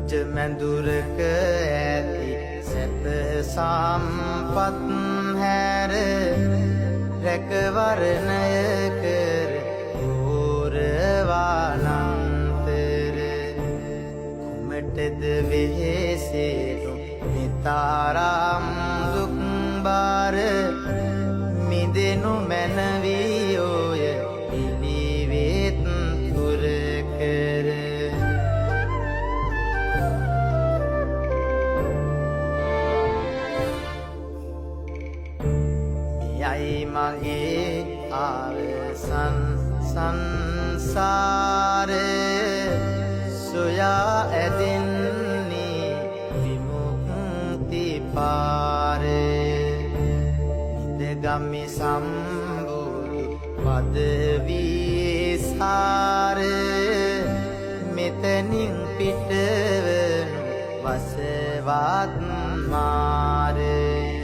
රජ මැඳුරක ඇති සැප සම්පත් හැර රැකවරණය කර ගෝරවානන්තර කුමටද වෙහෙසෙනු නිතරම් දුක් බාර මිදෙනු මැනවී ඔය පිළිවෙත් පුර කර යයි මගේ අවසන් සංසාරේ සොයා ඇදෙන්නේ විමුක්ති පාරේ නිදගම්මි සම්බුදු පදවී සාරේ මෙතනින් පිටවනු වසවත් මාරේ